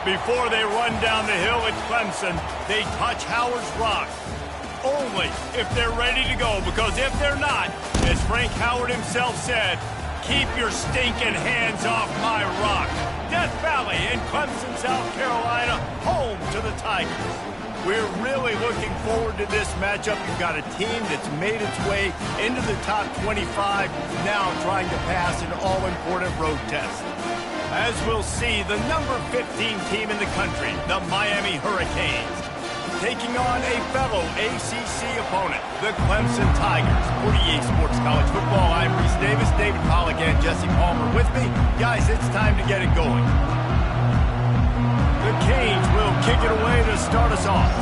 Before they run down the hill at Clemson, they touch Howard's rock. Only if they're ready to go, because if they're not, as Frank Howard himself said, keep your stinking hands off my rock. Death Valley in Clemson, South Carolina, home to the Tigers. We're really looking forward to this matchup. You've got a team that's made its way into the top 25, now trying to pass an all-important road test. As we'll see, the number 15 team in the country, the Miami Hurricanes, taking on a fellow ACC opponent, the Clemson Tigers. 48 Sports College Football, I'm Reese Davis, David Pollack and Jesse Palmer with me. Guys, it's time to get it going. The Canes will kick it away to start us off.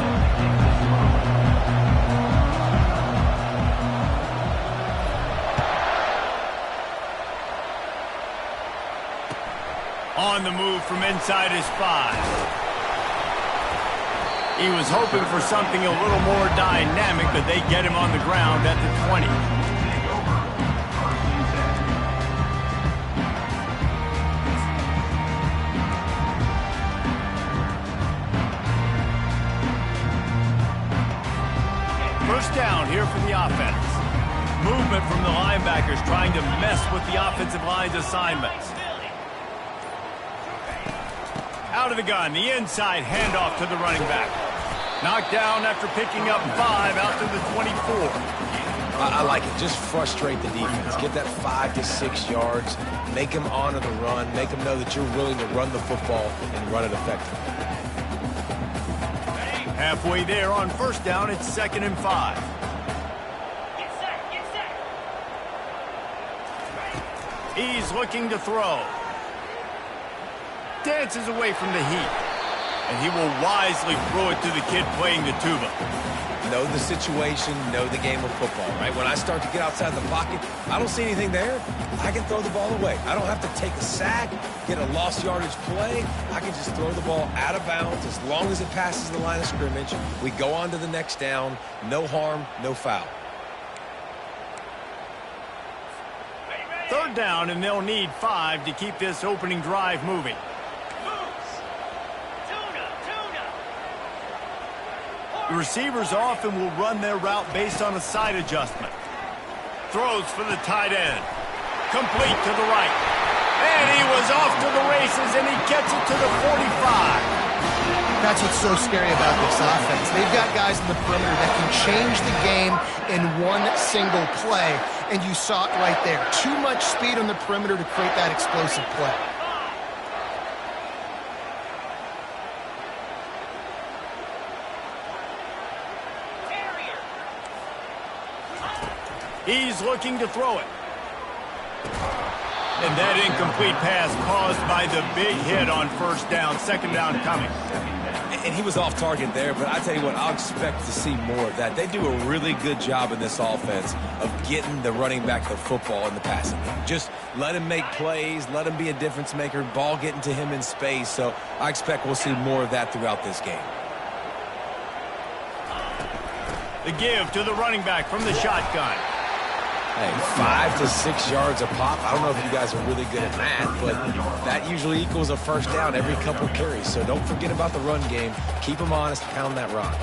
On the move from inside his 5. He was hoping for something a little more dynamic, but they get him on the ground at the 20. First down here for the offense. Movement from the linebackers trying to mess with the offensive line's assignments. Out of the gun, the inside handoff to the running back. Knocked down after picking up 5 out to the 24. I like it. Just frustrate the defense. Get that 5 to 6 yards. Make them honor the run. Make them know that you're willing to run the football and run it effectively. Halfway there on first down, it's 2nd and 5. Get set. He's looking to throw. Dances away from the heat. And he will wisely throw it to the kid playing the tuba. Know the situation, know the game of football, right? When I start to get outside the pocket, I don't see anything there. I can throw the ball away. I don't have to take a sack, get a lost yardage play. I can just throw the ball out of bounds as long as it passes the line of scrimmage. We go on to the next down. No harm, no foul. Third down, and they'll need 5 to keep this opening drive moving. The receivers often will run their route based on a side adjustment. Throws for the tight end. Complete to the right. And he was off to the races, and he gets it to the 45. That's what's so scary about this offense. They've got guys in the perimeter that can change the game in one single play, and you saw it right there. Too much speed on the perimeter to create that explosive play. He's looking to throw it. And that incomplete pass caused by the big hit on first down. 2nd down coming. And he was off target there, but I tell you what, I'll expect to see more of that. They do a really good job in this offense of getting the running back the football in the passing game. Just let him make plays, let him be a difference maker, ball getting to him in space. So I expect we'll see more of that throughout this game. The give to the running back from the shotgun. Hey, 5 to 6 yards a pop. I don't know if you guys are really good at math, but that usually equals a first down every couple carries. So don't forget about the run game. Keep them honest, pound that rock.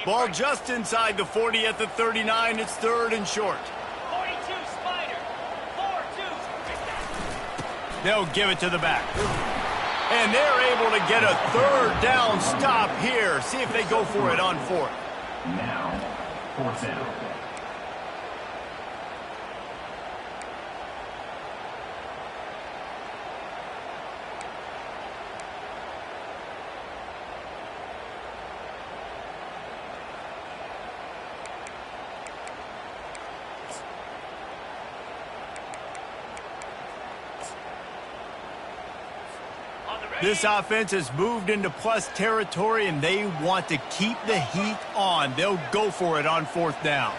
Ball just inside the 40 at the 39. It's 3rd and short. They'll give it to the back. And they're able to get a 3rd down stop here. See if they go for it on 4th. Now, 4th down. This offense has moved into plus territory, and they want to keep the heat on. They'll go for it on 4th down.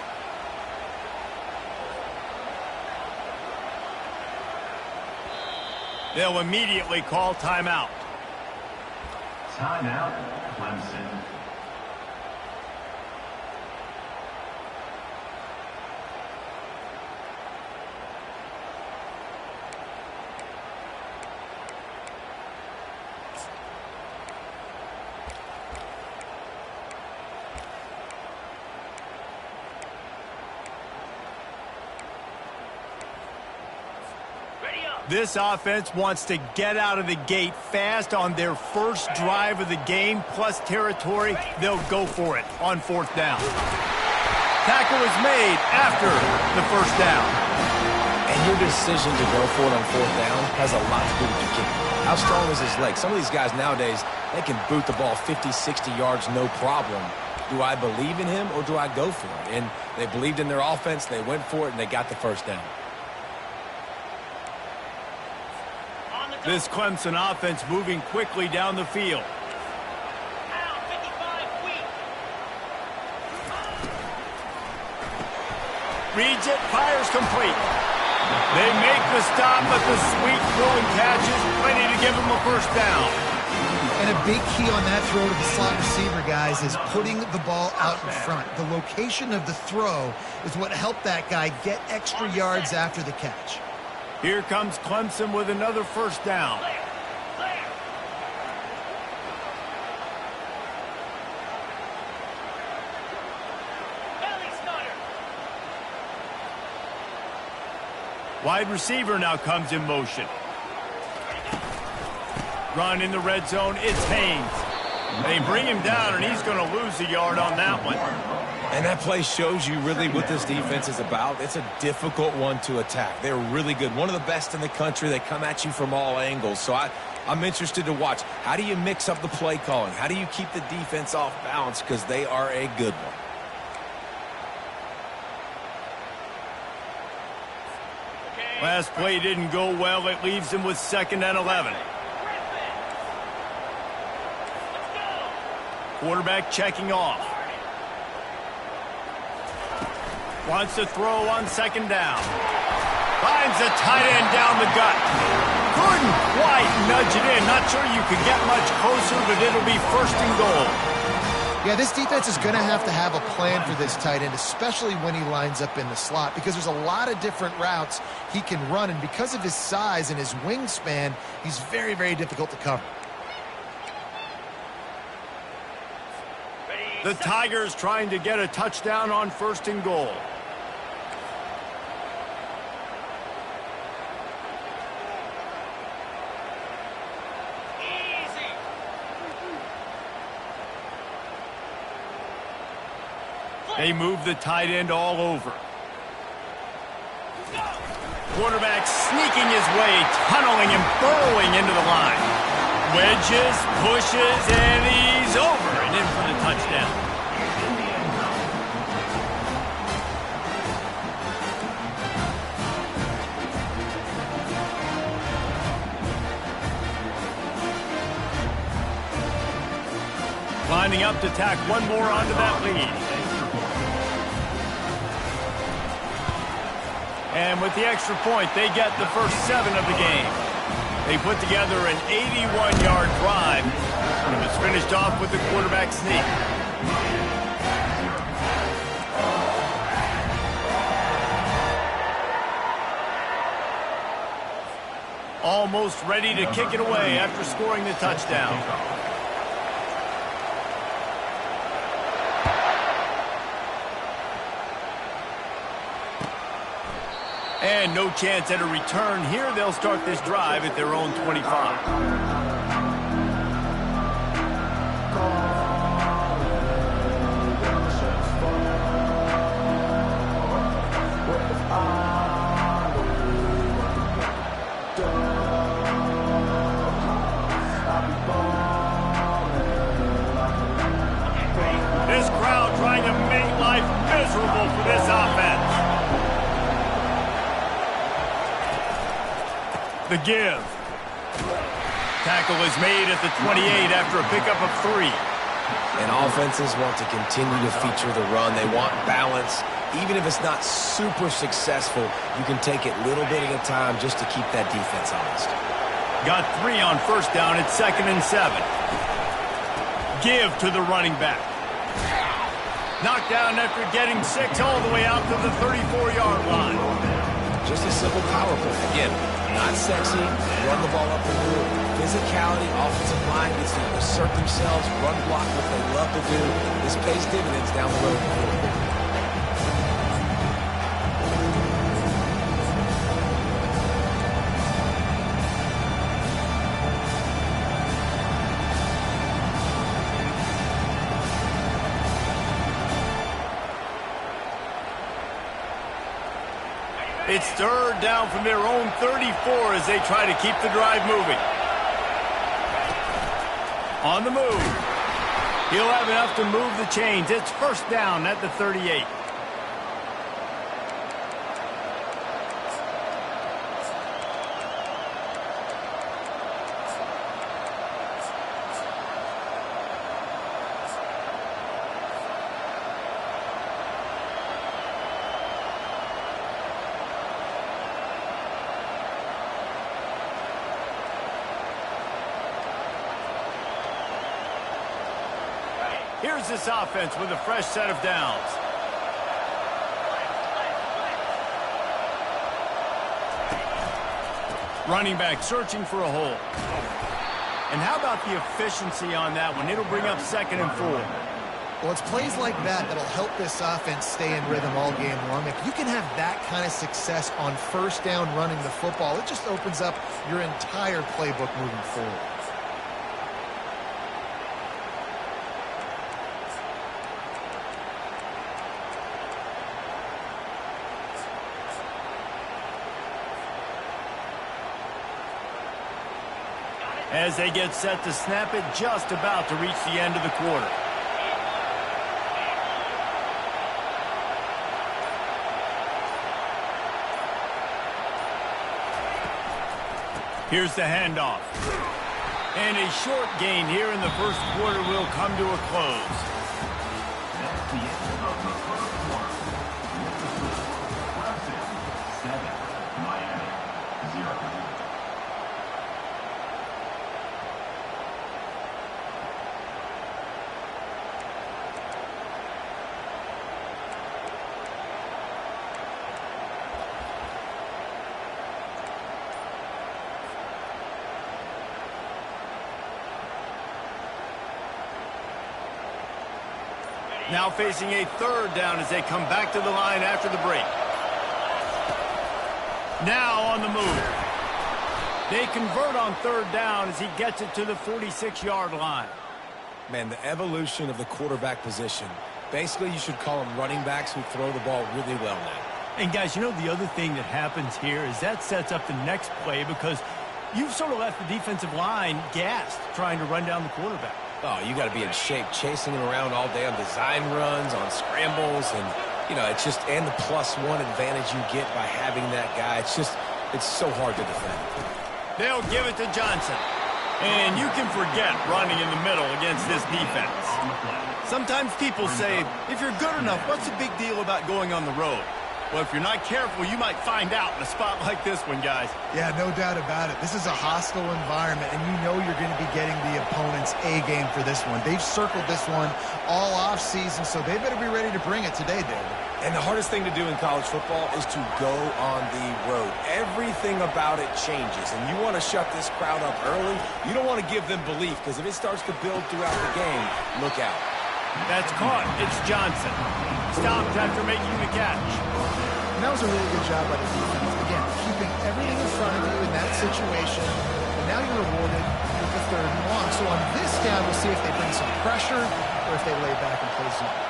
They'll immediately call timeout. Timeout, Clemson. This offense wants to get out of the gate fast on their first drive of the game, plus territory. They'll go for it on 4th down. Tackle is made after the first down. And your decision to go for it on 4th down has a lot to do with your kicker. How strong is his leg? Some of these guys nowadays, they can boot the ball 50, 60 yards, no problem. Do I believe in him or do I go for it? And they believed in their offense, they went for it, and they got the first down. This Clemson offense moving quickly down the field. Reads it, fires complete. They make the stop, but the sweet throwing catch is plenty to give them a first down. And a big key on that throw to the slot receiver, guys, is putting the ball out in front. The location of the throw is what helped that guy get extra yards after the catch. Here comes Clemson with another first down. Wide receiver now comes in motion. Run in the red zone, it's Haynes. They bring him down, and he's going to lose a yard on that one. And that play shows you really what this defense is about. It's a difficult one to attack. They're really good. One of the best in the country. They come at you from all angles. So I'm interested to watch. How do you mix up the play calling? How do you keep the defense off balance? Because they are a good one. Last play didn't go well. It leaves him with 2nd and 11. Quarterback checking off. Wants to throw on 2nd down. Finds a tight end down the gut. Couldn't quite nudge it in. Not sure you could get much closer, but it'll be 1st and goal. Yeah, this defense is going to have a plan for this tight end, especially when he lines up in the slot, because there's a lot of different routes he can run, and because of his size and his wingspan, he's very, very difficult to cover. The Tigers trying to get a touchdown on 1st and goal. They move the tight end all over. Quarterback sneaking his way, tunneling and burrowing into the line. Wedges, pushes, and he's over and in for the touchdown. Lining up to tack one more onto that lead. And with the extra point, they get the first 7 of the game. They put together an 81-yard drive, and it was finished off with the quarterback sneak. Almost ready to kick it away after scoring the touchdown. And no chance at a return here. They'll start this drive at their own 25. This crowd trying to make life miserable for this offense. The give. Tackle is made at the 28 after a pickup of 3. And offenses want to continue to feature the run. They want balance. Even if it's not super successful, you can take it little bit at a time just to keep that defense honest. Got 3 on first down at 2nd and 7. Give to the running back. Knocked down after getting 6 all the way out to the 34-yard line. Just a simple power play. Again, not sexy, run the ball up the field. Physicality, offensive line gets to assert themselves, run block what they love to do. This pays dividends down the road. It's third down from their own 34 as they try to keep the drive moving. On the move. He'll have enough to move the chains. It's first down at the 38. Here's this offense with a fresh set of downs. Running back searching for a hole. And how about the efficiency on that one? It'll bring up 2nd and 4. Well, it's plays like that that'll help this offense stay in rhythm all game long. If you can have that kind of success on first down running the football, it just opens up your entire playbook moving forward. As they get set to snap it, just about to reach the end of the quarter. Here's the handoff. And a short gain here in the first quarter will come to a close. That's the end of the first quarter. Clemson 7, Miami 0. Now facing a third down as they come back to the line after the break. Now on the move. They convert on third down as he gets it to the 46-yard line. Man, the evolution of the quarterback position. Basically, you should call them running backs who throw the ball really well now. And guys, you know the other thing that happens here is that sets up the next play because you've sort of left the defensive line gassed trying to run down the quarterback. Oh, you got to be in shape, chasing him around all day on design runs, on scrambles, and, you know, it's just, and the +1 advantage you get by having that guy. It's so hard to defend. They'll give it to Johnson. And you can forget running in the middle against this defense. Sometimes people say, if you're good enough, what's the big deal about going on the road? Well, if you're not careful, you might find out in a spot like this one, guys. Yeah, no doubt about it. This is a hostile environment, and you know you're going to be getting the opponent's A-game for this one. They've circled this one all off-season, so they better be ready to bring it today, David. And the hardest thing to do in college football is to go on the road. Everything about it changes, and you want to shut this crowd up early. You don't want to give them belief, because if it starts to build throughout the game, look out. That's caught. It's Johnson. Stopped after making the catch. And that was a really good job by the defense. Again, keeping everything in front of you in that situation. And now you're rewarded with the 3rd and long. So on this down, we'll see if they bring some pressure or if they lay back and play zone.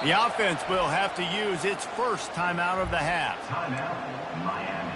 The offense will have to use its first timeout of the half. Timeout, Miami.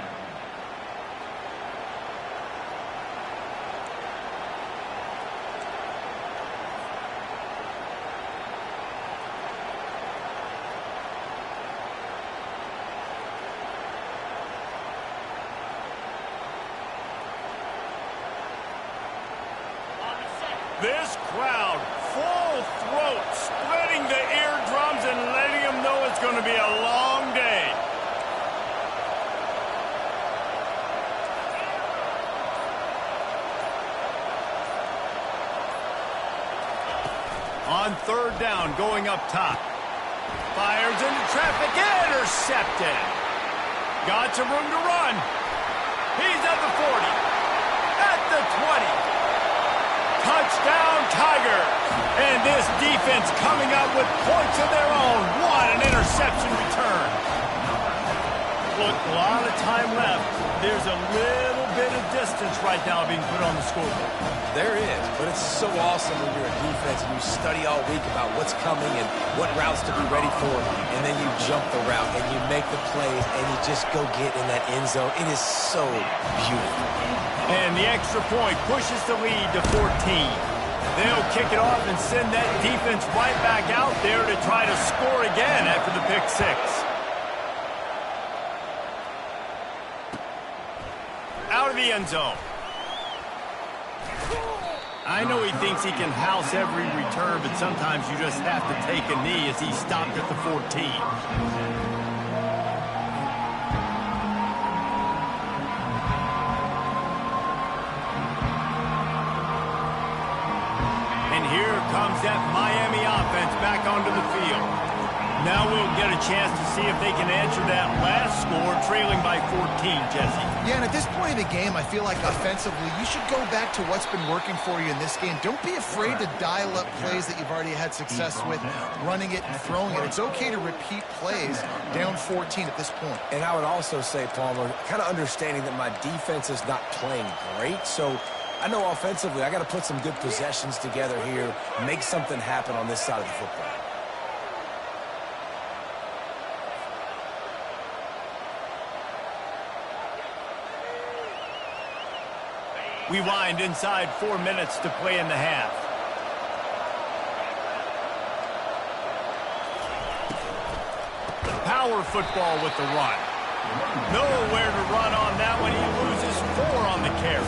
This crowd, full throat, splitting the eardrums and letting them know it's going to be a long day. On third down, going up top. Fires into traffic, intercepted. Got some room to run. He's at the 40, at the 20. Touchdown, Tiger! And this defense coming up with points of their own. What an interception return. Look, a lot of time left. There's a little bit of distance right now being put on the scoreboard. There is, but it's so awesome when you're a defense and you study all week about what's coming and what routes to be ready for, and then you jump the route and you make the plays and you just go get in that end zone. It is so beautiful. And the extra point pushes the lead to 14. They'll kick it off and send that defense right back out there to try to score again after the pick six. Out of the end zone. I know he thinks he can house every return, but sometimes you just have to take a knee as he stopped at the 14. And here comes that Miami offense back onto the field. Now we'll get a chance to see if they can answer that last score, trailing by 14, Jesse. Yeah, and at this point in the game, I feel like offensively, you should go back to what's been working for you in this game. Don't be afraid to dial up plays that you've already had success with, running it and throwing it. It's okay to repeat plays down 14 at this point. And I would also say, Palmer, kind of understanding that my defense is not playing great, so I know offensively I got to put some good possessions together here, make something happen on this side of the football. We wind inside 4 minutes to play in the half. Power football with the run. Nowhere to run on that one. He loses 4 on the carry.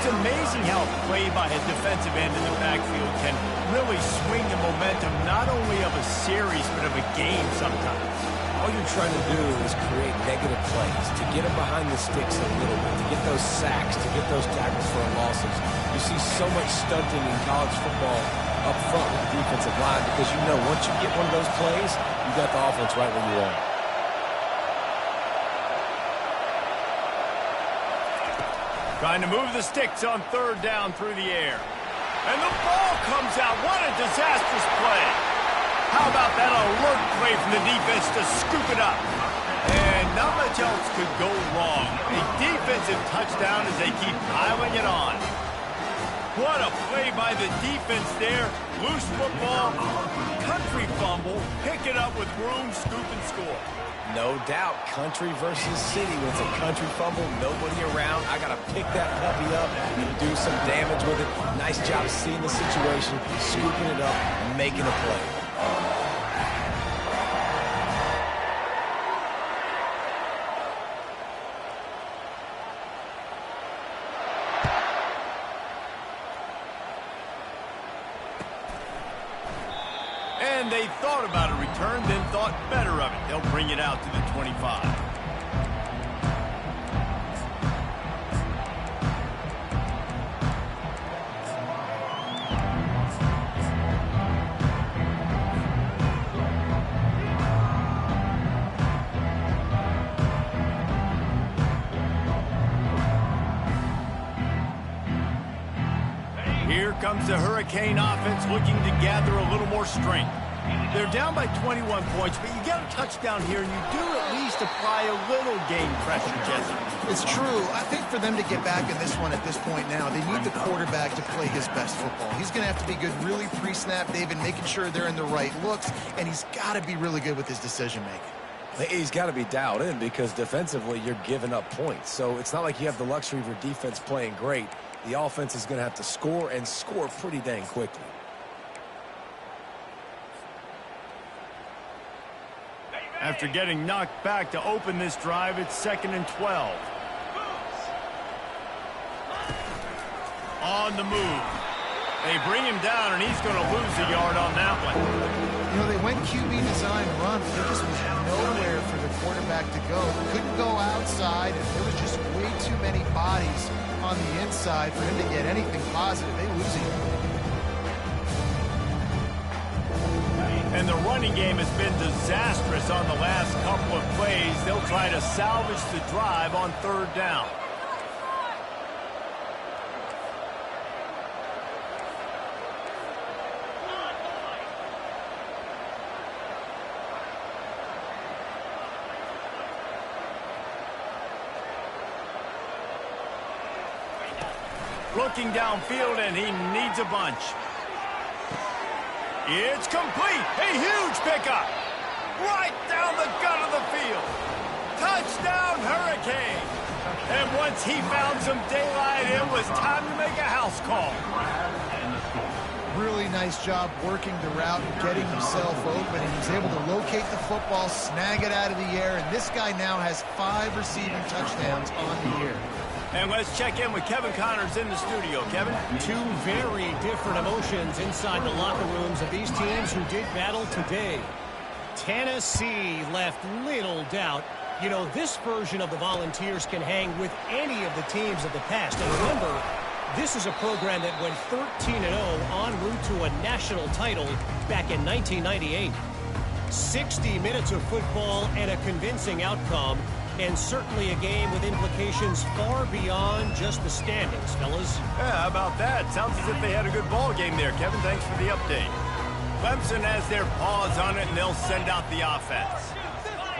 It's amazing how a play by a defensive end in the backfield can really swing the momentum not only of a series but of a game sometimes. All you're trying to do is create negative plays, to get them behind the sticks a little bit, to get those sacks, to get those tackles for losses. You see so much stunting in college football up front with the defensive line because you know once you get one of those plays, you got the offense right where you want it. Trying to move the sticks on third down through the air. And the ball comes out. What a disastrous play. How about that alert play from the defense to scoop it up? And not much else could go wrong. A defensive touchdown as they keep piling it on. What a play by the defense there. Loose football, country fumble, pick it up with room, scoop and score. No doubt, country versus city. When it's a country fumble, nobody around. I got to pick that puppy up and do some damage with it. Nice job seeing the situation, scooping it up, and making a play. And they thought about a return, then thought better of it. They'll bring it out to the 25. Here comes the Hurricane offense looking to gather a little more strength. They're down by 21 points, but you get a touchdown here, and you do at least apply a little game pressure, Jesse. It's true. I think for them to get back in this one at this point now, they need the quarterback to play his best football. He's going to have to be good really pre-snap, David, making sure they're in the right looks, and he's got to be really good with his decision-making. He's got to be dialed in because defensively you're giving up points. So it's not like you have the luxury of your defense playing great. The offense is going to have to score and score pretty dang quickly. After getting knocked back to open this drive, it's 2nd and 12. On the move. They bring him down, and he's going to lose a yard on that one. You know, they went QB design run, but there just was nowhere for the quarterback to go. Couldn't go outside, and there was just way too many bodies on the inside for him to get anything positive. They lose him. And the running game has been disastrous on the last couple of plays. They'll try to salvage the drive on 3rd down. Looking downfield, and he needs a bunch. It's complete. A huge pickup. Right down the gut of the field. Touchdown, Hurricane. And once he found some daylight, it was time to make a house call. Really nice job working the route and getting himself open, and he's able to locate the football, snag it out of the air, and this guy now has 5 receiving touchdowns on the year. And let's check in with Kevin Connors in the studio. Kevin? Two very different emotions inside the locker rooms of these teams who did battle today. Tennessee left little doubt. You know, this version of the Volunteers can hang with any of the teams of the past. And remember, this is a program that went 13-0 en route to a national title back in 1998. 60 minutes of football and a convincing outcome, and certainly a game with implications far beyond just the standings, fellas. Yeah, how about that? Sounds as if they had a good ball game there, Kevin. Thanks for the update. Clemson has their paws on it, and they'll send out the offense.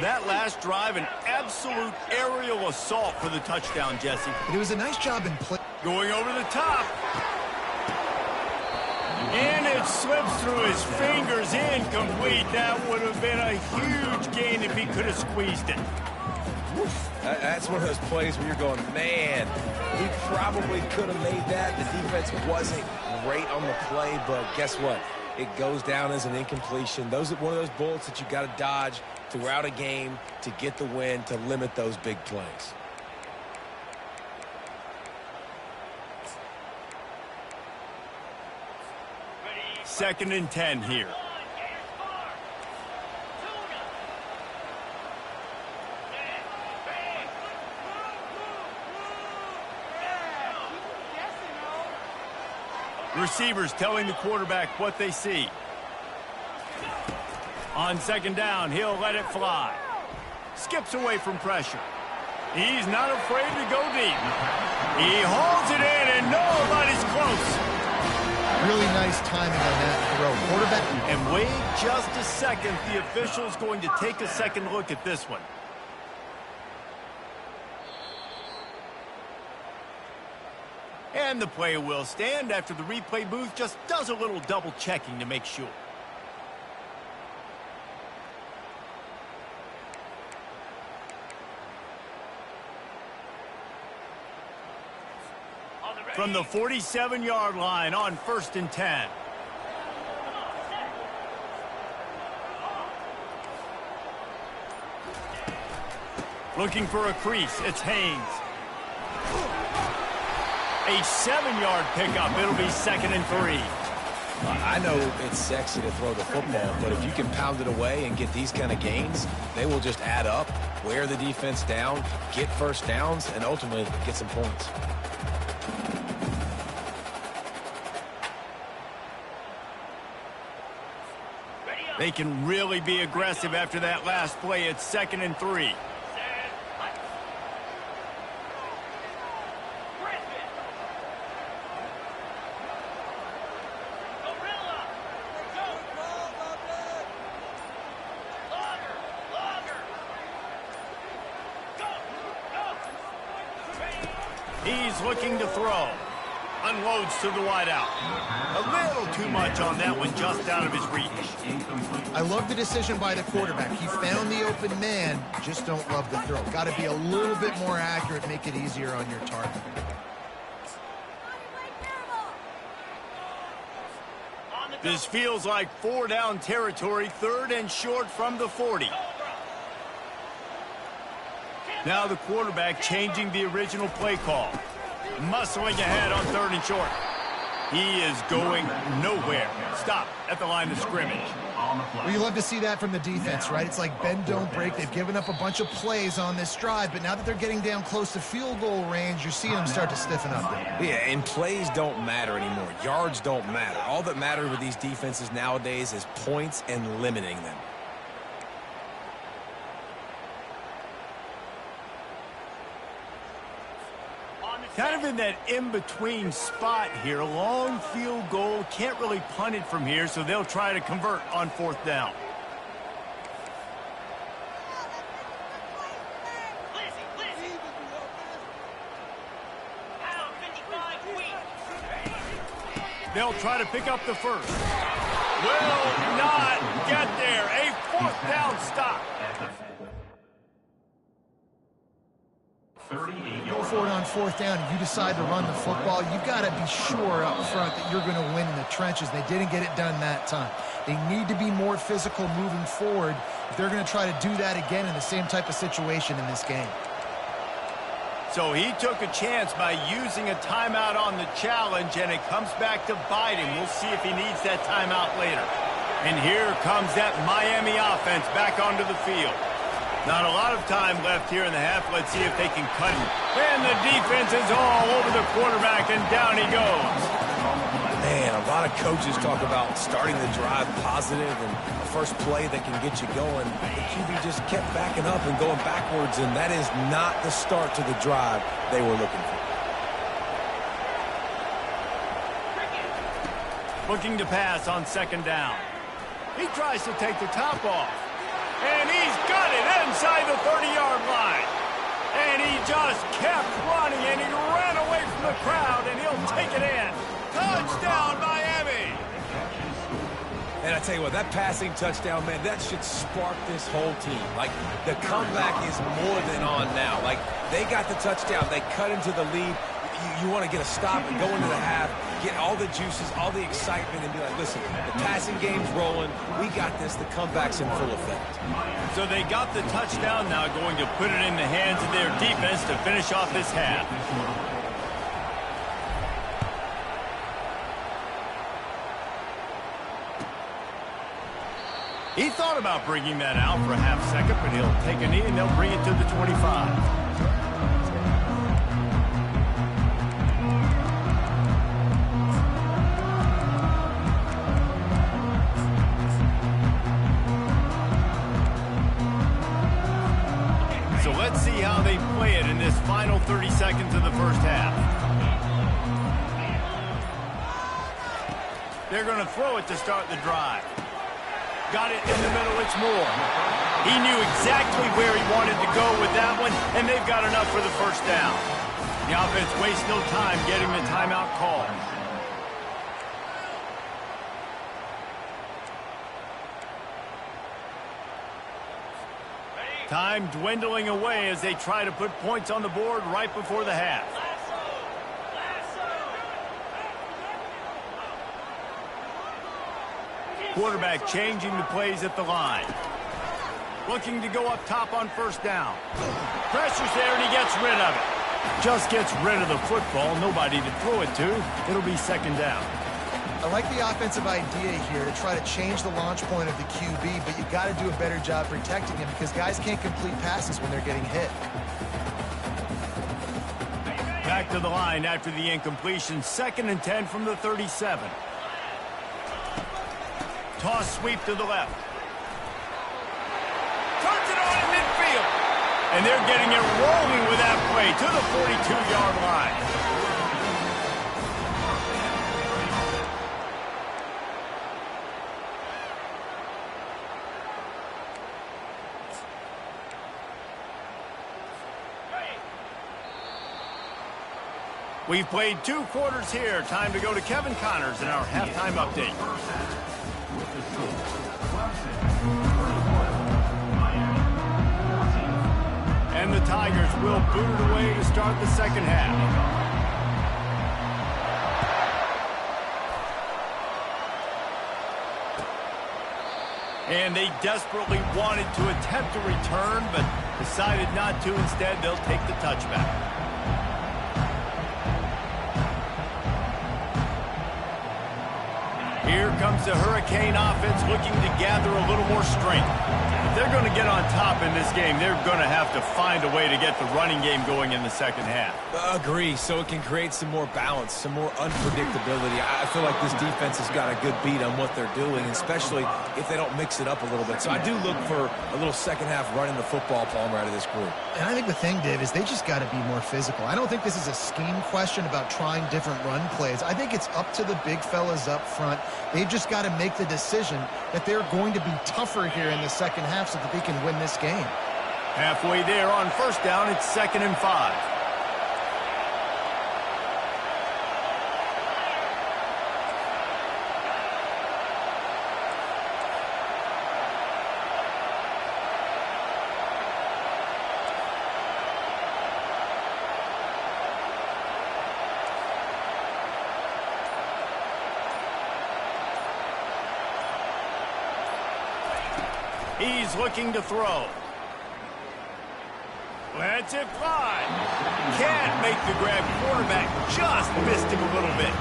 That last drive, an absolute aerial assault for the touchdown, Jesse. It was a nice job in play. Going over the top. And it slips through his fingers, incomplete. That would have been a huge gain if he could have squeezed it. That's one of those plays where you're going, man, he probably could have made that. The defense wasn't great on the play, but guess what? It goes down as an incompletion. Those are one of those bullets that you got to dodge throughout a game to get the win, to limit those big plays. Second and 10 here. Receivers telling the quarterback what they see. On second down, he'll let it fly. Skips away from pressure. He's not afraid to go deep. He holds it in, and nobody's close. Really nice timing on that throw. Quarterback. And wait just a second. The official's going to take a second look at this one. And the play will stand after the replay booth just does a little double checking to make sure. From the 47-yard line on 1st and 10. Looking for a crease. It's Haynes. A 7-yard pickup. It'll be 2nd and 3. I know it's sexy to throw the football, but if you can pound it away and get these kind of gains, they will just add up, wear the defense down, get first downs, and ultimately get some points. They can really be aggressive after that last play. It's 2nd and 3. He's looking to throw. Unloads to the wideout. A little too much on that one, just out of his reach. I love the decision by the quarterback. He found the open man, just don't love the throw. Got to be a little bit more accurate, make it easier on your target. This feels like 4-down territory, 3rd and short from the 40. Now the quarterback changing the original play call. Muscling ahead on 3rd and short. He is going nowhere. Stop at the line of scrimmage. Well, you love to see that from the defense, right? It's like bend, don't break. They've given up a bunch of plays on this drive, but now that they're getting down close to field goal range, you're seeing them start to stiffen up there. Yeah, and plays don't matter anymore. Yards don't matter. All that matters with these defenses nowadays is points and limiting them. Kind of in that in-between spot here. Long field goal. Can't really punt it from here, so they'll try to convert on 4th down. Pound 55 weak. They'll try to pick up the first. Will not get there. A fourth down stop. Go for it on fourth down and you decide to run the football, you've got to be sure up front that you're going to win in the trenches. They didn't get it done that time. They need to be more physical moving forward if they're going to try to do that again in the same type of situation in this game. So he took a chance by using a timeout on the challenge, and it comes back to bite him. We'll see if he needs that timeout later. And here comes that Miami offense back onto the field. Not a lot of time left here in the half. Let's see if they can cut him. And the defense is all over the quarterback, and down he goes. Man, a lot of coaches talk about starting the drive positive and a first play that can get you going. The QB just kept backing up and going backwards, and that is not the start to the drive they were looking for. Looking to pass on second down. He tries to take the top off. And he's got it inside the 30-yard line. And he just kept running, and he ran away from the crowd, and he'll take it in. Touchdown, Miami! And I tell you what, that passing touchdown, man, that should spark this whole team. Like, the comeback is more than on now. Like, they got the touchdown. They cut into the lead. You want to get a stop and go into the half, get all the juices, all the excitement, and be like, listen, the passing game's rolling. We got this. The comeback's in full effect. So they got the touchdown, now going to put it in the hands of their defense to finish off this half. He thought about bringing that out for a half second, but he'll take a knee and they'll bring it to the 25. So let's see how they play it in this final 30 seconds of the first half. They're going to throw it to start the drive. Got it in the middle, it's Moore. He knew exactly where he wanted to go with that one, and they've got enough for the first down. The offense wastes no time getting the timeout call. Time dwindling away as they try to put points on the board right before the half. Quarterback changing the plays at the line. Looking to go up top on first down. Pressure's there and he gets rid of it. Just gets rid of the football. Nobody to throw it to. It'll be second down. I like the offensive idea here to try to change the launch point of the QB, but you got to do a better job protecting him because guys can't complete passes when they're getting hit. Back to the line after the incompletion. 2nd and 10 from the 37. Toss sweep to the left. Turns it on in midfield. And they're getting it rolling with that play to the 42-yard line. We've played 2 quarters here. Time to go to Kevin Connors in our halftime update. And the Tigers will boot it away to start the second half. And they desperately wanted to attempt a return, but decided not to. Instead, they'll take the touchback. Here comes the Hurricane offense looking to gather a little more strength. If they're going to get on top in this game, they're going to have to find a way to get the running game going in the second half. Agree, so it can create some more balance, some more unpredictability. I feel like this defense has got a good beat on what they're doing, especially if they don't mix it up a little bit. So I do look for a little second half running the football, Palmer, out of this group. And I think the thing, Dave, is they just got to be more physical. I don't think this is a scheme question about trying different run plays. I think it's up to the big fellas up front. They've just got to make the decision that they're going to be tougher here in the second half so that they can win this game. Halfway there on first down, it's 2nd and 5. He's looking to throw. Lets it fly. Can't make the grab. Quarterback just missed him a little bit.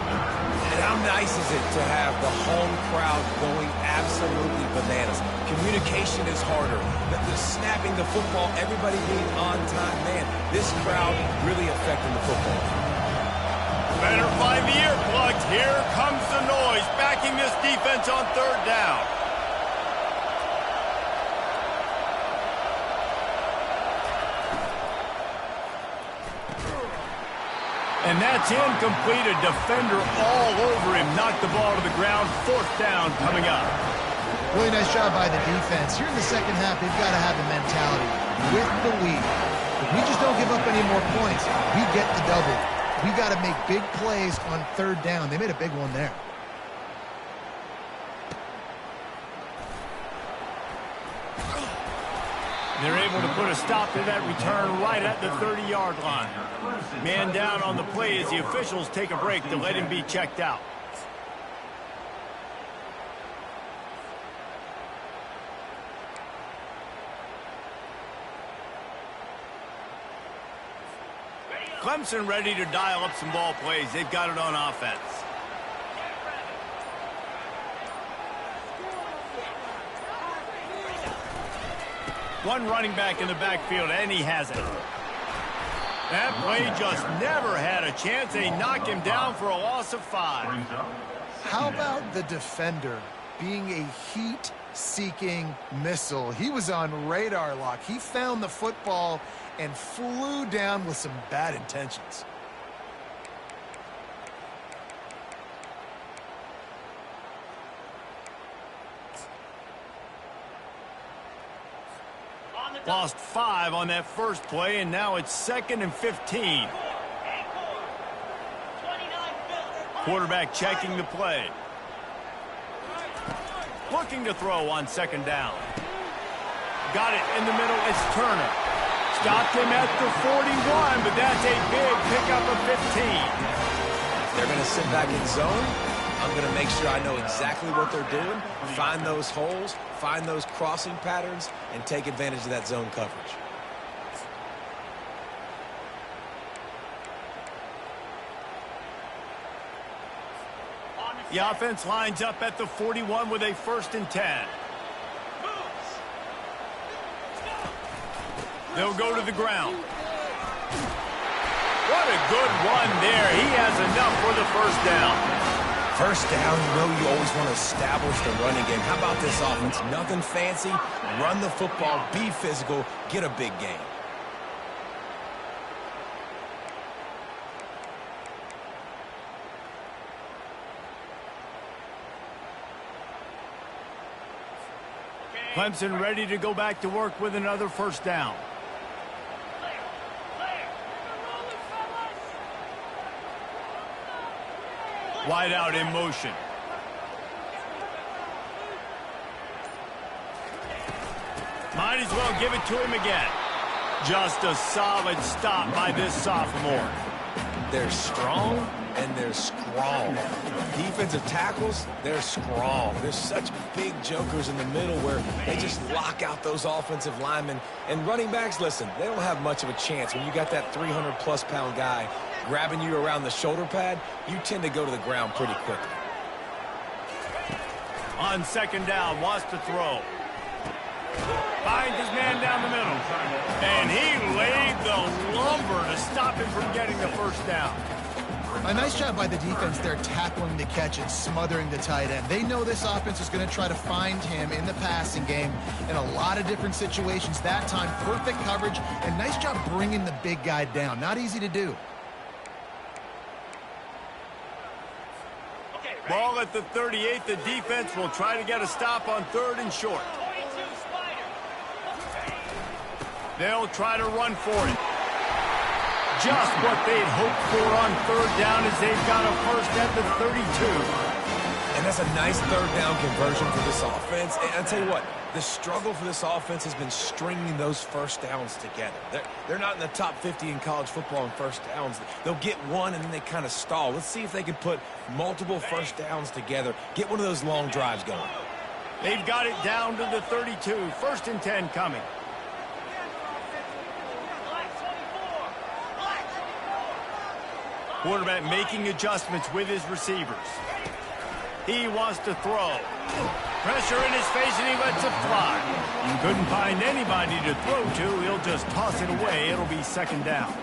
And how nice is it to have the home crowd going absolutely bananas? Communication is harder. The snapping the football, everybody being on time. Man, this crowd really affecting the football. Better find the earplugs. Here comes the noise, backing this defense on third down. And that's incomplete. A defender all over him. Knocked the ball to the ground. Fourth down coming up. Really nice job by the defense. Here in the second half, they've got to have the mentality with the lead. If we just don't give up any more points, we get the double. We got to make big plays on third down. They made a big one there. They're able to put a stop to that return right at the 30-yard line. Man down on the play as the officials take a break to let him be checked out. Clemson ready to dial up some ball plays. They've got it on offense. One running back in the backfield, and he has it. That play just never had a chance. They knock him down for a loss of 5. How about the defender being a heat-seeking missile? He was on radar lock. He found the football and flew down with some bad intentions. Lost 5 on that first play, and now it's 2nd and 15. Quarterback checking the play. Looking to throw on 2nd down. Got it in the middle. It's Turner. Stopped him at the 41, but that's a big pickup of 15. If they're going to sit back in zone, I'm going to make sure I know exactly what they're doing, find those holes, find those crossing patterns, and take advantage of that zone coverage. The offense lines up at the 41 with a 1st and 10. They'll go to the ground. What a good run there. He has enough for the 1st down. First down, you know you always want to establish the running game. How about this offense? Nothing fancy. Run the football, be physical, get a big gain. Clemson ready to go back to work with another 1st down. Wide out in motion. Might as well give it to him again. Just a solid stop by this sophomore. They're strong and they're strong. Defensive tackles, they're strong. There's such big jokers in the middle where they just lock out those offensive linemen. And running backs, listen, they don't have much of a chance. When you got that 300-plus pound guy grabbing you around the shoulder pad, you tend to go to the ground pretty quickly. On 2nd down, wants to throw. Finds his man down the middle. And he laid the lumber to stop him from getting the 1st down. A nice job by the defense there, tackling the catch and smothering the tight end. They know this offense is going to try to find him in the passing game in a lot of different situations. That time, perfect coverage, and nice job bringing the big guy down. Not easy to do. Ball at the 38. The defense will try to get a stop on 3rd and short. They'll try to run for it. Just what they'd hoped for on 3rd down as they've got a 1st at the 32. And that's a nice 3rd down conversion for this offense. And I'll tell you what, the struggle for this offense has been stringing those 1st downs together. They're not in the top 50 in college football in 1st downs. They'll get one and then they kind of stall. Let's see if they can put multiple 1st downs together, get one of those long drives going. They've got it down to the 32. 1st and 10 coming. Quarterback making adjustments with his receivers. He wants to throw. Pressure in his face, and he lets it fly. Couldn't find anybody to throw to. He'll just toss it away. It'll be 2nd down.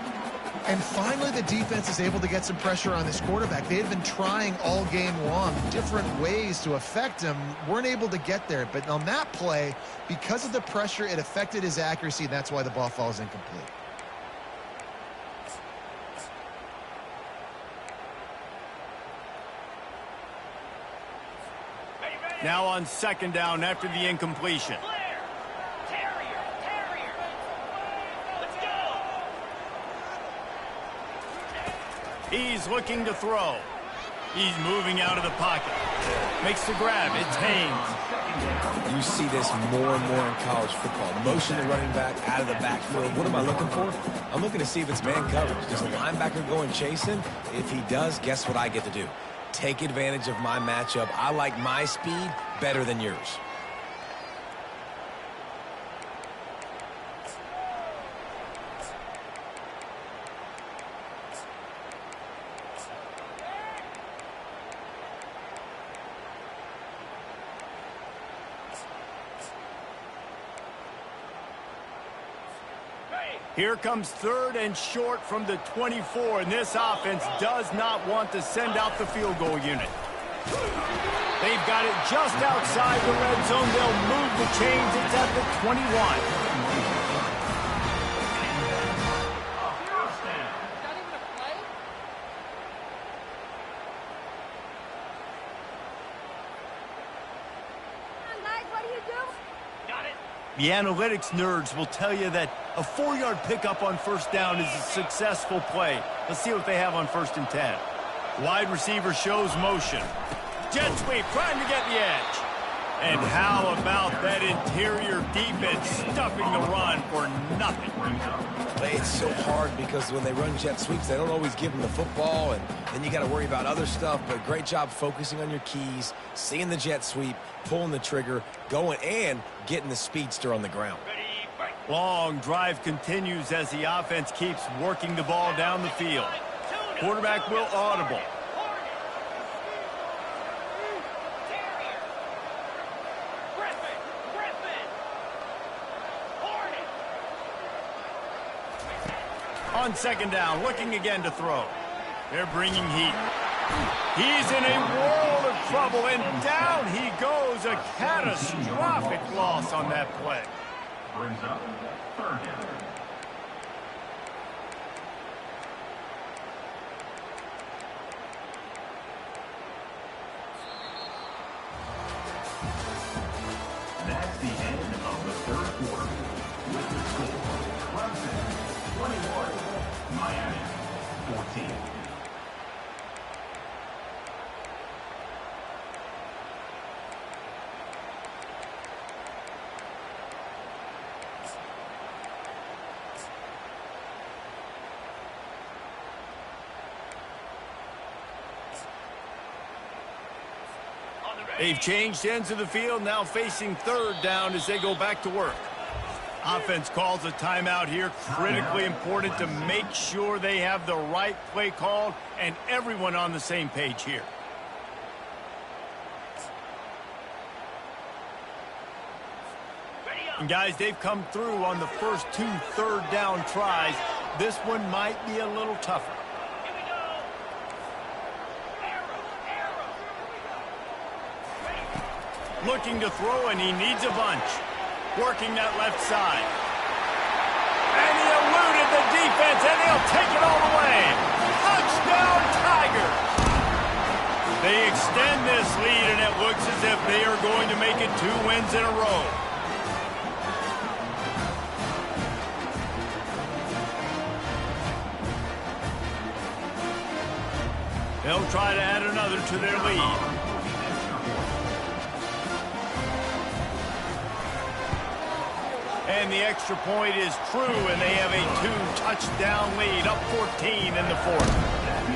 And finally, the defense is able to get some pressure on this quarterback. They had been trying all game long different ways to affect him. Weren't able to get there. But on that play, because of the pressure, it affected his accuracy, and that's why the ball falls incomplete. Now on 2nd down after the incompletion. He's looking to throw. He's moving out of the pocket. Makes the grab. It's Haynes. You see this more and more in college football. Motion the running back out of the backfield. What am I looking for? I'm looking to see if it's man coverage. Does the linebacker go and chase him? If he does, guess what I get to do? Take advantage of my matchup. I like my speed better than yours. Here comes 3rd and short from the 24, and this offense does not want to send out the field goal unit. They've got it just outside the red zone. They'll move the chains. It's at the 21. The analytics nerds will tell you that a 4-yard pickup on 1st down is a successful play. Let's see what they have on 1st and 10. Wide receiver shows motion. Jet sweep, trying to get the edge. And how about that interior defense stuffing the run for nothing? It's so hard because when they run jet sweeps, they don't always give them the football, and then you got to worry about other stuff. But great job focusing on your keys, seeing the jet sweep, pulling the trigger, going and getting the speedster on the ground. Long drive continues as the offense keeps working the ball down the field. Quarterback will audible. On 2nd down, looking again to throw. They're bringing heat. He's in a world of trouble, and down he goes. A catastrophic loss on that play. Brings up 3rd down. That's the end of the 3rd quarter. With the score, Clemson 21, Miami 14. They've changed ends of the field, now facing 3rd down as they go back to work. Offense calls a timeout here. Critically important to make sure they have the right play called and everyone on the same page here. And guys, they've come through on the first 2 3rd down tries. This one might be a little tougher. Looking to throw, and he needs a bunch. Working that left side. And he eluded the defense, and he'll take it all the way. Touchdown, Tigers! They extend this lead, and it looks as if they are going to make it 2 wins in a row. They'll try to add another to their lead. And and the extra point is true, and they have a 2-touchdown lead, up 14 in the fourth.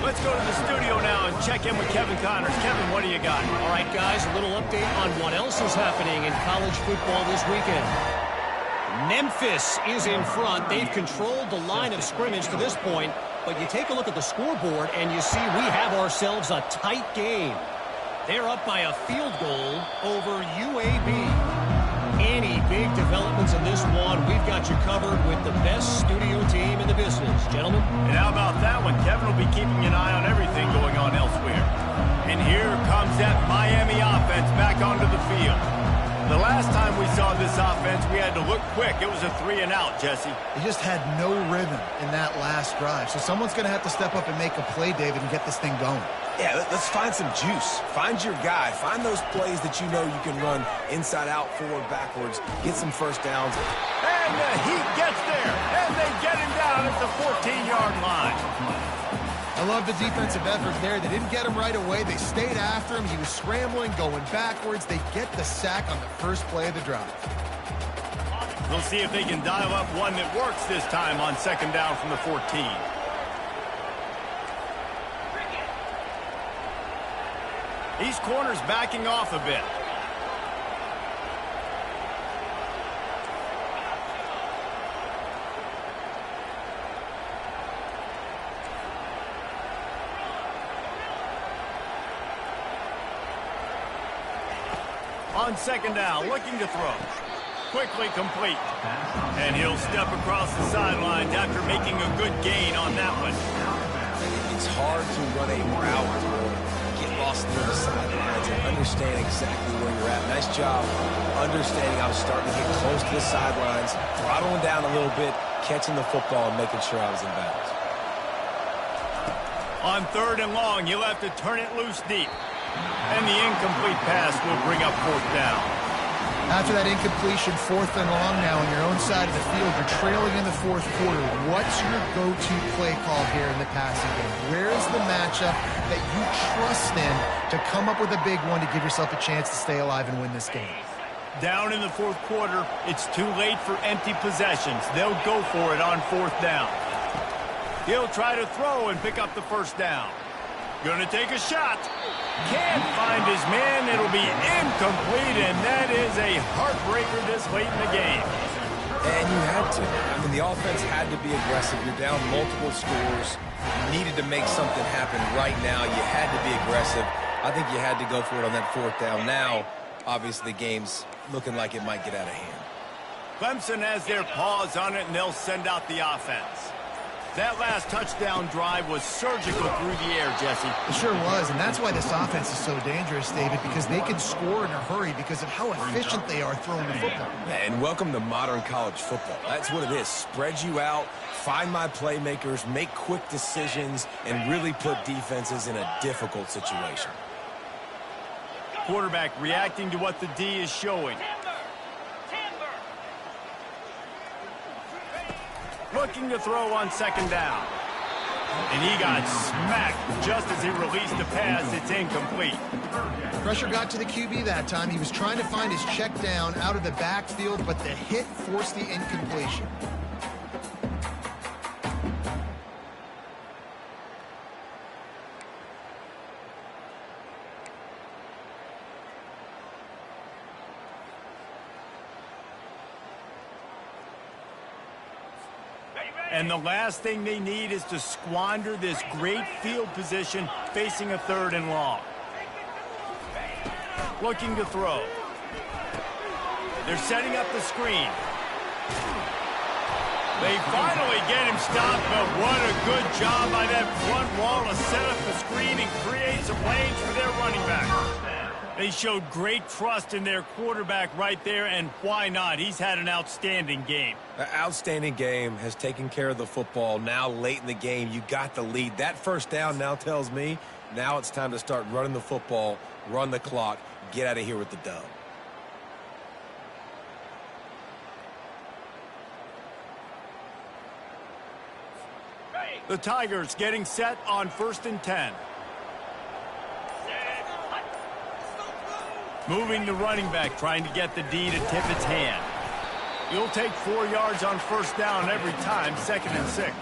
Let's go to the studio now and check in with Kevin Connors. Kevin, what do you got? All right, guys, a little update on what else is happening in college football this weekend. Memphis is in front. They've controlled the line of scrimmage to this point, but you take a look at the scoreboard and you see we have ourselves a tight game. They're up by a field goal over UAB. Any big developments in this one, we've got you covered with the best studio team in the business, gentlemen. And how about that one? Kevin will be keeping an eye on everything going on elsewhere. And here comes that Miami offense back onto the field. The last time we saw this offense, we had to look quick. It was a 3-and-out, Jesse. They just had no rhythm in that last drive. So someone's going to have to step up and make a play, David, and get this thing going. Yeah, let's find some juice. Find your guy. Find those plays that you know you can run inside out, forward, backwards. Get some first downs. And he gets there. And they get him down at the 14-yard line. I love the defensive effort there. They didn't get him right away. They stayed after him. He was scrambling, going backwards. They get the sack on the first play of the drive. We'll see if they can dial up one that works this time on second down from the 14. These corners backing off a bit. On second down, looking to throw. Quickly complete. And he'll step across the sidelines after making a good gain on that one. It's hard to run a route or get lost near the sidelines and understand exactly where you're at. Nice job understanding I was starting to get close to the sidelines, throttling down a little bit, catching the football and making sure I was in bounds. On third and long, you'll have to turn it loose deep. And the incomplete pass will bring up fourth down. After that incompletion, fourth and long now on your own side of the field, you're trailing in the fourth quarter. What's your go-to play call here in the passing game? Where is the matchup that you trust in to come up with a big one to give yourself a chance to stay alive and win this game? Down in the fourth quarter, it's too late for empty possessions. They'll go for it on fourth down. He'll try to throw and pick up the first down. Gonna take a shot. Can't find his man. It'll be incomplete, and that is a heartbreaker this late in the game. And you had to. I mean, the offense had to be aggressive. You're down multiple scores. You needed to make something happen right now. You had to be aggressive. I think you had to go for it on that fourth down. Now, obviously, the game's looking like it might get out of hand. Clemson has their paws on it, and they'll send out the offense. That last touchdown drive was surgical through the air, Jesse. It sure was, and that's why this offense is so dangerous, David, because they can score in a hurry because of how efficient they are throwing the football. And welcome to modern college football. That's what it is. Spread you out, find my playmakers, make quick decisions, and really put defenses in a difficult situation. Quarterback reacting to what the D is showing. Looking to throw on second down. And he got smacked just as he released the pass. It's incomplete. Pressure got to the QB that time. He was trying to find his check down out of the backfield, but the hit forced the incompletion. And the last thing they need is to squander this great field position facing a third and long. Looking to throw. They're setting up the screen. They finally get him stopped, but what a good job by that front wall to set up the screen and create some lanes for their running back. They showed great trust in their quarterback right there, and why not? He's had an outstanding game. An outstanding game, has taken care of the football. Now late in the game, you got the lead. That first down now tells me now it's time to start running the football, run the clock, get out of here with the dub. The Tigers getting set on 1st and 10. Moving the running back, trying to get the D to tip its hand. You'll take 4 yards on first down every time, 2nd and 6.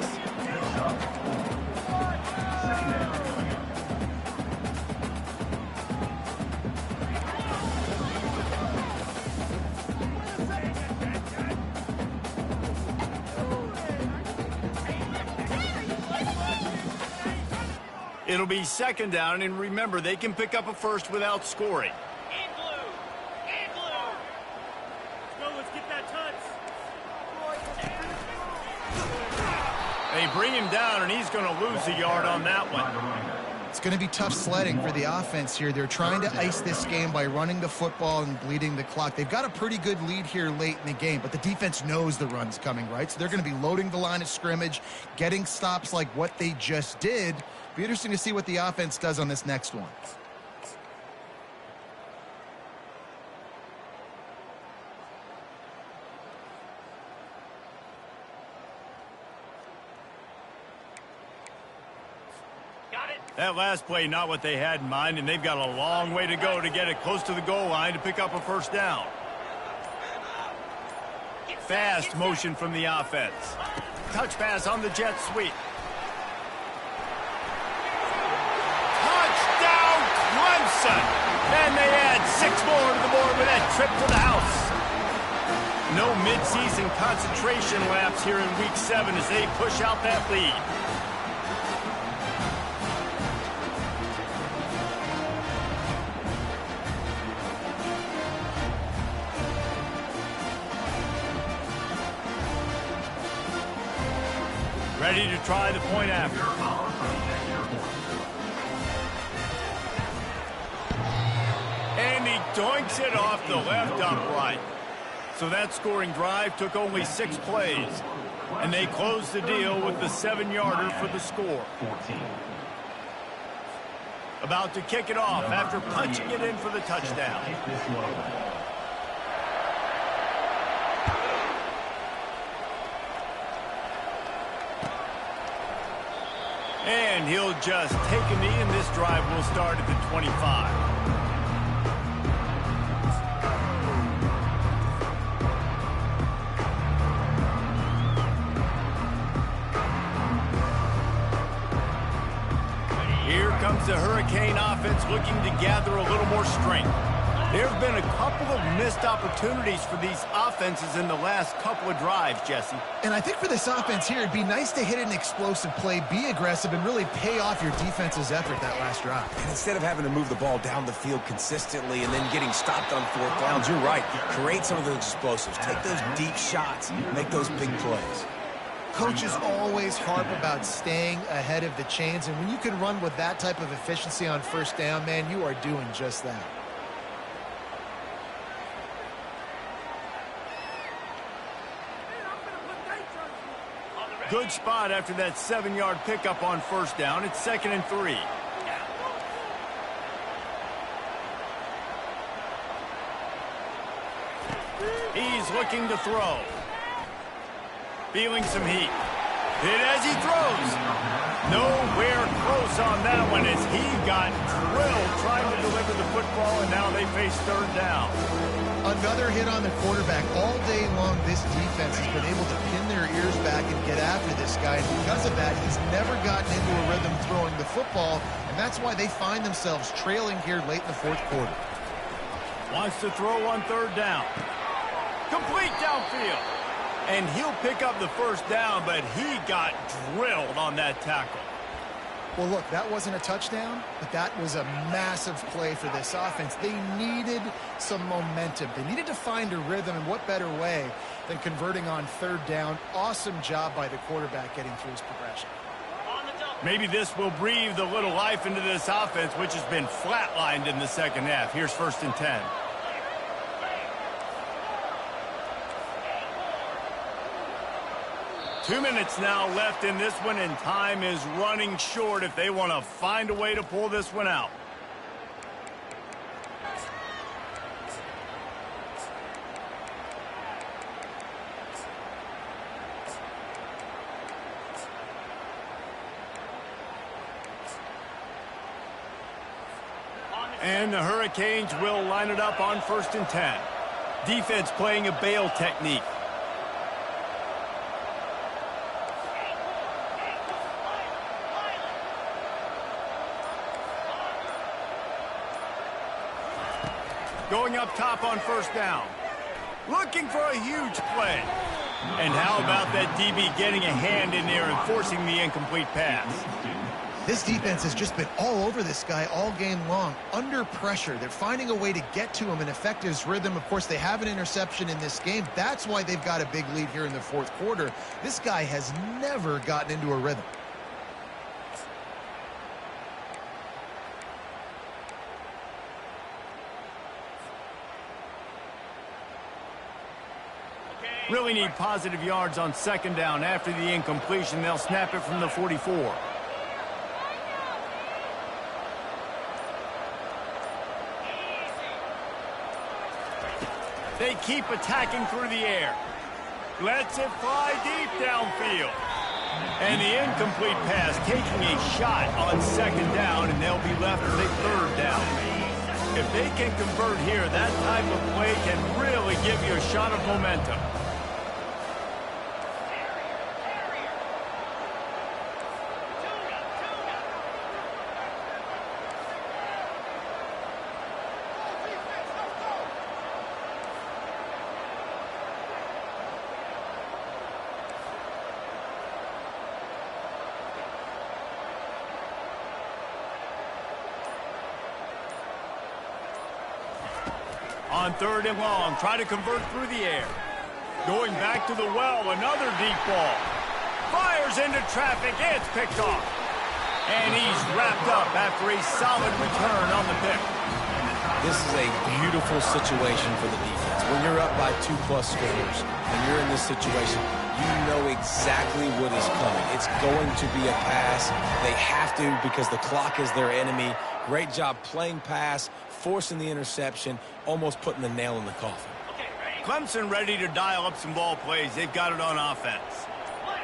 It'll be 2nd down, and remember, they can pick up a first without scoring. In blue. In blue. Let's go. Let's get that touch. They bring him down, and he's going to lose a yard on that one. It's going to be tough sledding for the offense here. They're trying to ice this game by running the football and bleeding the clock. They've got a pretty good lead here late in the game, but the defense knows the run's coming, right? So they're going to be loading the line of scrimmage, getting stops like what they just did. Be interesting to see what the offense does on this next one. Got it. That last play, not what they had in mind, and they've got a long way to go to get it close to the goal line to pick up a first down. Fast motion from the offense. Touch pass on the jet sweep. Touchdown, Clemson! And they add 6 more to the board with that trip to the house. No midseason concentration laps here in Week 7 as they push out that lead. Ready to try the point after. And he doinks it off the left upright. So that scoring drive took only 6 plays. And they closed the deal with the 7-yarder for the score. About to kick it off after punching it in for the touchdown. And he'll just take a knee, and this drive will start at the 25. Here comes the Hurricane offense looking to gather a little more strength. There have been a couple of missed opportunities for these offenses in the last couple of drives, Jesse. And I think for this offense here, it'd be nice to hit an explosive play, be aggressive, and really pay off your defense's effort that last drive. And instead of having to move the ball down the field consistently and then getting stopped on 4th downs, you're right. Create some of those explosives. Take those deep shots. Make those big plays. Coaches always harp about staying ahead of the chains, and when you can run with that type of efficiency on 1st down, man, you are doing just that. Good spot after that 7-yard pickup on 1st down. It's 2nd and 3. He's looking to throw. Feeling some heat. Hit as he throws. Nowhere close on that one as he got drilled trying to deliver the football, and now they face 3rd down. Another hit on the quarterback. All day long, this defense has been able to pin their ears back and get after this guy. And because of that, he's never gotten into a rhythm throwing the football, and that's why they find themselves trailing here late in the 4th quarter. Wants to throw on 3rd down. Complete downfield. And he'll pick up the 1st down, but he got drilled on that tackle. Well, look, that wasn't a touchdown, but that was a massive play for this offense. They needed some momentum. They needed to find a rhythm, and what better way than converting on 3rd down. Awesome job by the quarterback getting through his progression. Maybe this will breathe a little life into this offense, which has been flatlined in the 2nd half. Here's 1st and 10. Two minutes now left in this one, and time is running short if they want to find a way to pull this one out. And the Hurricanes will line it up on 1st and 10. Defense playing a bail technique. Going up top on first down. Looking for a huge play. And how about that DB getting a hand in there and forcing the incomplete pass? This defense has just been all over this guy all game long, under pressure. They're finding a way to get to him and affect his rhythm. Of course, they have an interception in this game. That's why they've got a big lead here in the fourth quarter. This guy has never gotten into a rhythm. Really need positive yards on second down. After the incompletion, they'll snap it from the 44. They keep attacking through the air. Lets it fly deep downfield. And the incomplete pass taking a shot on second down, and they'll be left with a third down. If they can convert here, that type of play can really give you a shot of momentum. On third and long, try to convert through the air. Going back to the well, another deep ball. Fires into traffic, it's picked off. And he's wrapped up after a solid return on the pick. This is a beautiful situation for the defense. When you're up by 2+ scores and you're in this situation, you know exactly what is coming. It's going to be a pass. They have to because the clock is their enemy. Great job playing pass, forcing the interception, almost putting the nail in the coffin. Clemson ready to dial up some ball plays. They've got it on offense.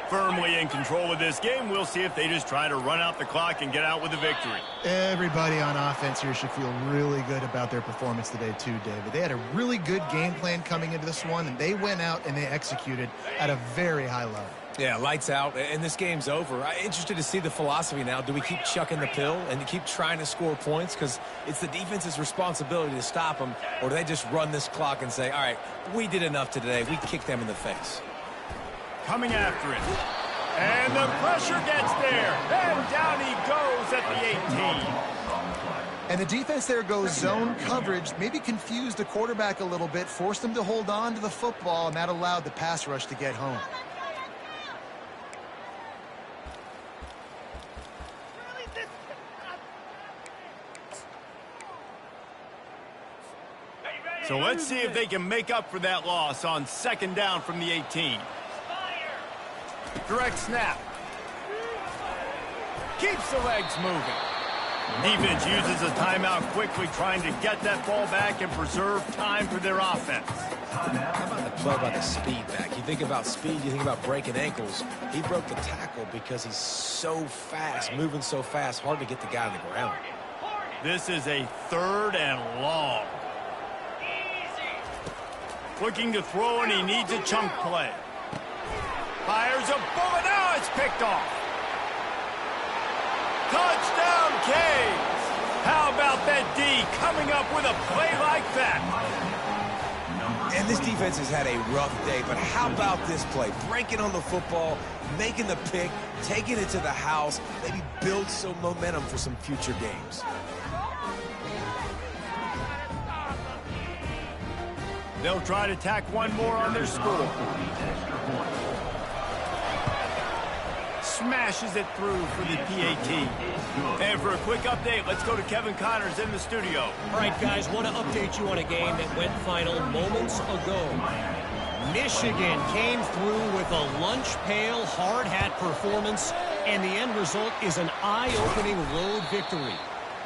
Firmly in control of this game. We'll see if they just try to run out the clock and get out with a victory. Everybody on offense here should feel really good about their performance today too, David. They had a really good game plan coming into this one, and they went out and they executed at a very high level. Yeah, lights out, and this game's over. I'm interested to see the philosophy now. Do we keep chucking the pill and keep trying to score points? Because it's the defense's responsibility to stop them, or do they just run this clock and say, all right, we did enough today. We kicked them in the face. Coming after it. And the pressure gets there. And down he goes at the 18. And the defense there goes zone coverage, maybe confused the quarterback a little bit, forced him to hold on to the football, and that allowed the pass rush to get home. So let's see if they can make up for that loss on second down from the 18. Direct snap. Keeps the legs moving. Defense uses a timeout quickly, trying to get that ball back and preserve time for their offense. How about the play about the speed back? You think about speed, you think about breaking ankles. He broke the tackle because he's so fast, moving so fast, hard to get the guy on the ground. This is a third and long. Looking to throw, and he needs a chunk play. Fires a bullet. Now it's picked off. Touchdown, Canes. How about that D coming up with a play like that? And this defense has had a rough day, but how about this play? Breaking on the football, making the pick, taking it to the house, maybe build some momentum for some future games. They'll try to tack one more on their score. Smashes it through for the PAT. And for a quick update, let's go to Kevin Connors in the studio. All right, guys, want to update you on a game that went final moments ago. Michigan came through with a lunch pail, hard hat performance, and the end result is an eye-opening road victory.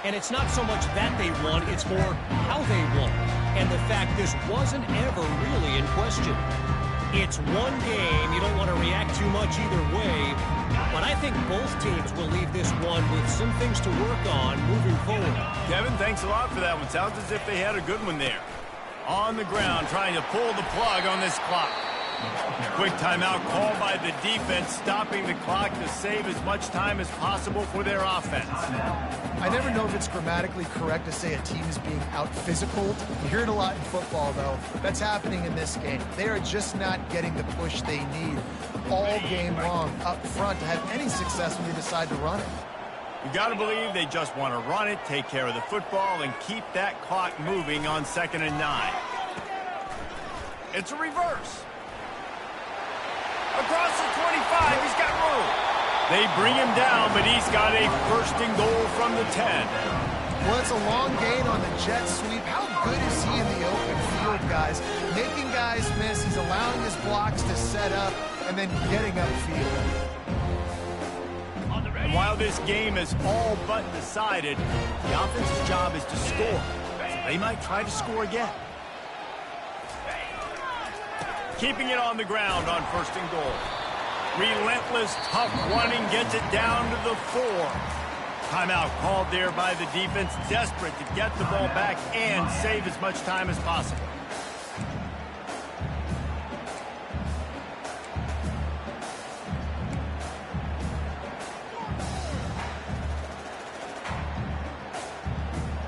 And it's not so much that they won, it's more how they won. And the fact this wasn't ever really in question. It's one game. You don't want to react too much either way. But I think both teams will leave this one with some things to work on moving forward. Kevin, thanks a lot for that one. Sounds as if they had a good one there. On the ground, trying to pull the plug on this clock. Quick timeout called by the defense, stopping the clock to save as much time as possible for their offense. I never know if it's grammatically correct to say a team is being out-physicaled. You hear it a lot in football, though. That's happening in this game. They are just not getting the push they need all game long up front to have any success when they decide to run it. You got to believe they just want to run it, take care of the football, and keep that clock moving on 2nd and 9. It's a reverse. Across the 25, he's got room. They bring him down, but he's got a 1st and goal from the 10. Well, it's a long gain on the jet sweep. How good is he in the open field, guys? Making guys miss. He's allowing his blocks to set up and then getting upfield. And while this game is all but decided, the offense's job is to score. So they might try to score again. Keeping it on the ground on 1st and goal. Relentless, tough running gets it down to the 4. Timeout called there by the defense, desperate to get the ball back and save as much time as possible.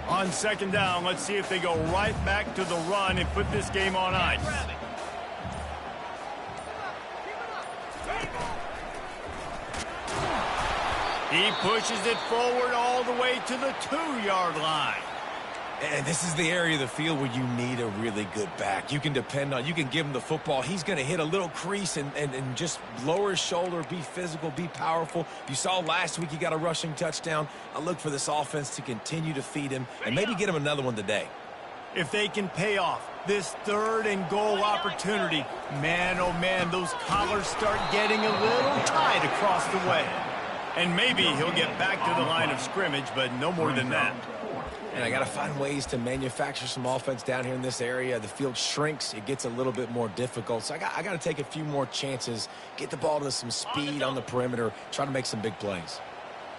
On 2nd down, let's see if they go right back to the run and put this game on ice. He pushes it forward all the way to the 2-yard line. And this is the area of the field where you need a really good back. You can depend on, you can give him the football. He's going to hit a little crease and just lower his shoulder, be physical, be powerful. You saw last week he got a rushing touchdown. I look for this offense to continue to feed him and maybe get him another one today. If they can pay off this 3rd and goal opportunity, man, oh man, those collars start getting a little tight across the way. And maybe he'll get back to the line of scrimmage, but no more than that. And I got to find ways to manufacture some offense down here in this area. The field shrinks. It gets a little bit more difficult. So I got to take a few more chances, get the ball to some speed on the perimeter, try to make some big plays.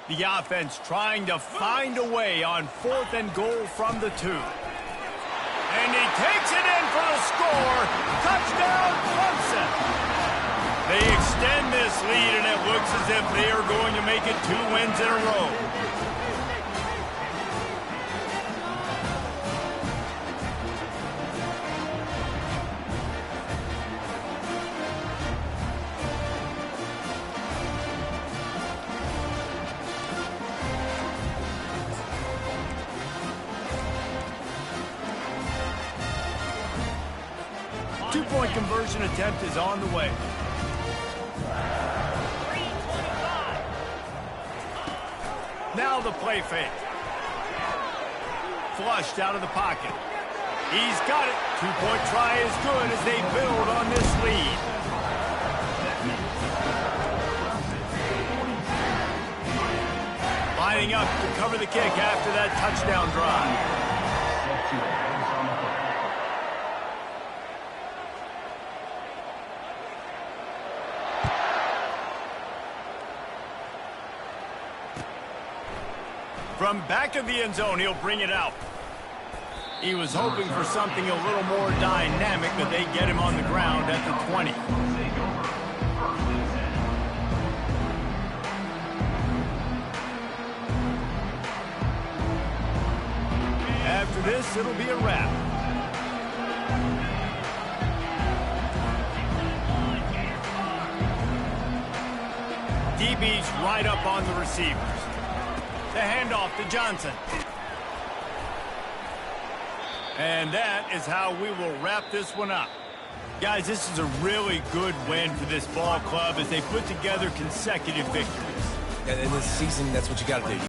The offense trying to find a way on 4th and goal from the 2. And he takes it in for the score. Touchdown, Clemson. They extend this lead, and it looks as if they are going to make it 2 wins in a row. Two-point conversion attempt is on the way. Now the play fake. Flushed out of the pocket. He's got it. 2-point try is good as they build on this lead. Lining up to cover the kick after that touchdown drive. From back of the end zone, he'll bring it out. He was hoping for something a little more dynamic, but they get him on the ground at the 20. After this, it'll be a wrap. DB's right up on the receivers. The handoff to Johnson. And that is how we will wrap this one up. Guys, this is a really good win for this ball club as they put together consecutive victories. And in this season, that's what you got to do.